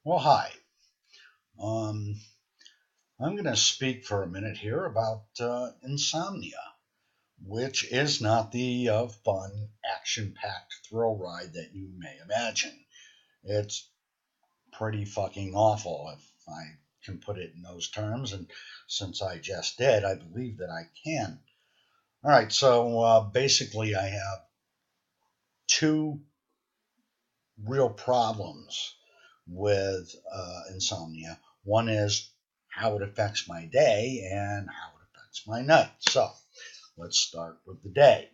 Well, hi. Um, I'm going to speak for a minute here about insomnia, which is not the fun, action packed thrill ride that you may imagine. It's pretty fucking awful, if I can put it in those terms. And since I just did, I believe that I can. All right, so basically, I have two real problems with insomnia. One is how it affects my day and how it affects my night. So let's start with the day.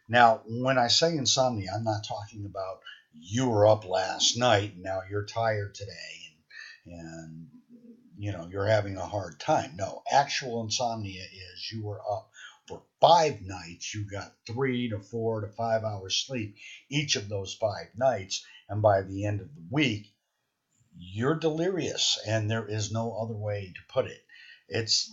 Now, when I say insomnia, I'm not talking about you were up last night and now you're tired today and you're having a hard time. No, actual insomnia is you were up for 5 nights. You got 3 to 4 to 5 hours sleep each of those 5 nights, and by the end of the week, you're delirious, and there is no other way to put it. It's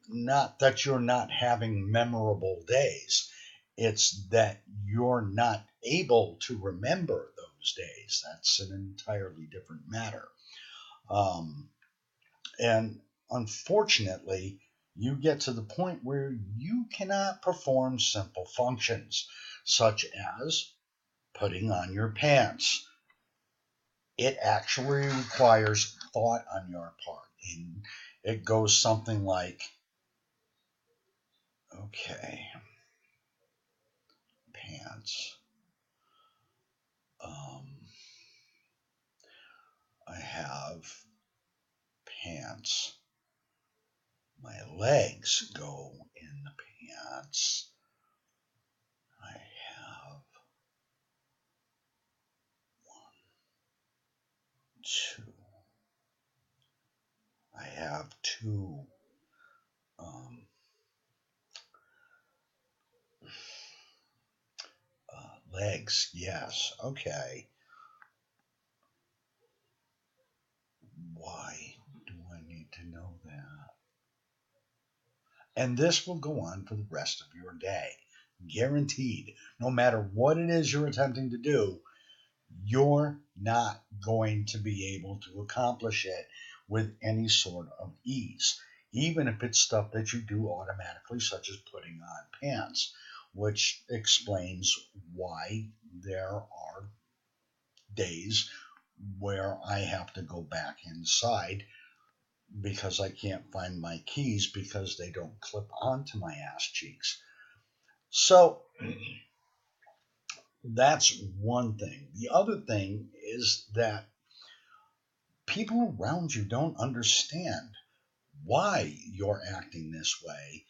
not that you're not having memorable days, it's that you're not able to remember those days. That's an entirely different matter. Um, and unfortunately, you get to the point where you cannot perform simple functions, such as putting on your pants. It actually requires thought on your part. And it goes something like, okay, pants. Um, I have pants. My legs go in the pants. I have two. I have two um, legs. Yes. Okay. Why do I need to know that? And this will go on for the rest of your day. Guaranteed. No matter what it is you're attempting to do, you're not going to be able to accomplish it with any sort of ease, even if it's stuff that you do automatically, such as putting on pants, which explains why there are days where I have to go back inside because I can't find my keys because they don't clip onto my ass cheeks. So that's one thing. The other thing is that people around you don't understand why you're acting this way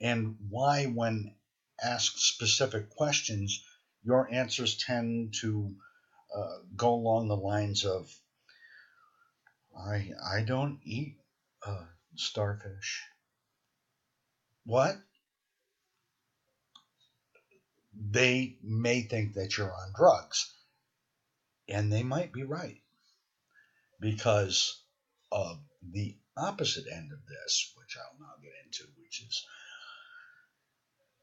and why, when asked specific questions, your answers tend to go along the lines of, I don't eat uh, starfish. What? They may think that you're on drugs, and they might be right because of the opposite end of this, which I'll now get into, which is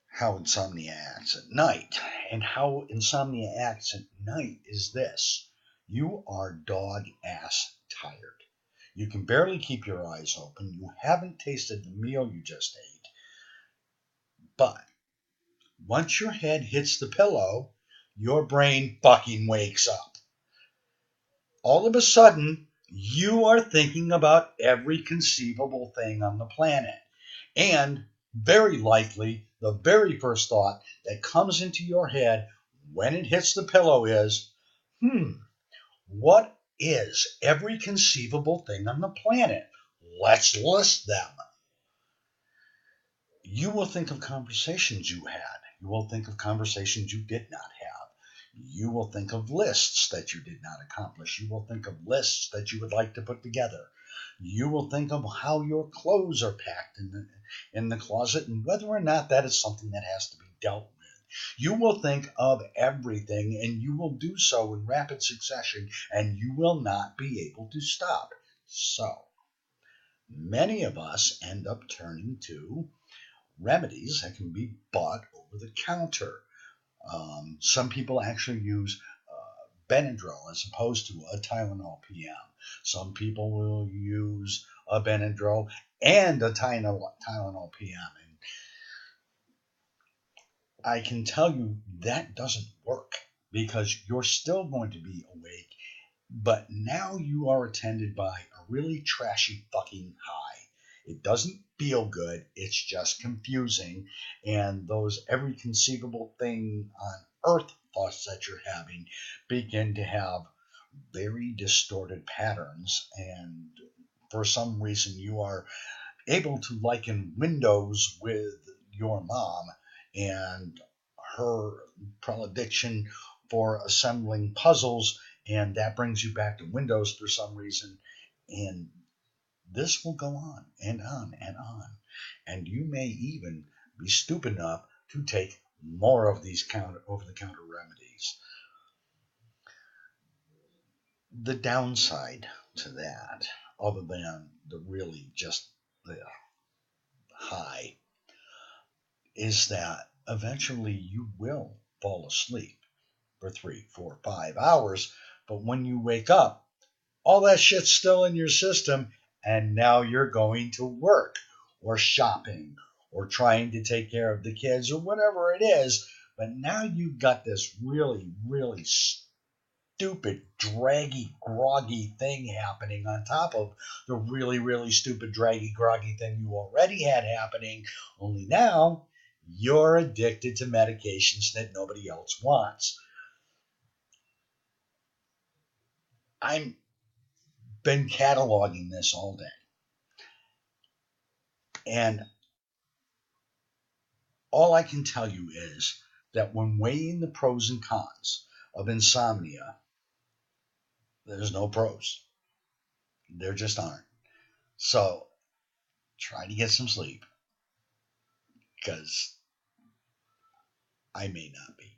how insomnia acts at night. And how insomnia acts at night is this: you are dog ass tired. You can barely keep your eyes open. You haven't tasted the meal you just ate. But once your head hits the pillow, your brain fucking wakes up. All of a sudden, you are thinking about every conceivable thing on the planet. And very likely, the very first thought that comes into your head when it hits the pillow is, what is every conceivable thing on the planet? Let's list them. You will think of conversations you had. You will think of conversations you did not have. You will think of lists that you did not accomplish. You will think of lists that you would like to put together. You will think of how your clothes are packed in the closet and whether or not that is something that has to be dealt with. You will think of everything, and you will do so in rapid succession, and you will not be able to stop. So many of us end up turning to remedies that can be bought over the counter. Some people actually use Benadryl as opposed to a Tylenol PM. Some people will use a Benadryl and a Tylenol PM. And I can tell you that doesn't work because you're still going to be awake, but now you are attended by a really trashy fucking high. It doesn't feel good, it's just confusing, and those every conceivable thing on earth thoughts that you're having begin to have very distorted patterns, and for some reason you are able to liken Windows with your mom and her predilection for assembling puzzles, and that brings you back to Windows for some reason. And this will go on and on and on. And you may even be stupid enough to take more of these over the counter remedies. The downside to that, other than the really just the high, is that eventually you will fall asleep for 3, 4, 5 hours. But when you wake up, all that shit's still in your system, and now you're going to work or shopping or trying to take care of the kids or whatever it is. But now you've got this really, really stupid, draggy, groggy thing happening on top of the really, really stupid, draggy, groggy thing you already had happening. Only now you're addicted to medications that nobody else wants. I've been cataloging this all day. And all I can tell you is that when weighing the pros and cons of insomnia, there's no pros. There just aren't. So try to get some sleep because I may not be.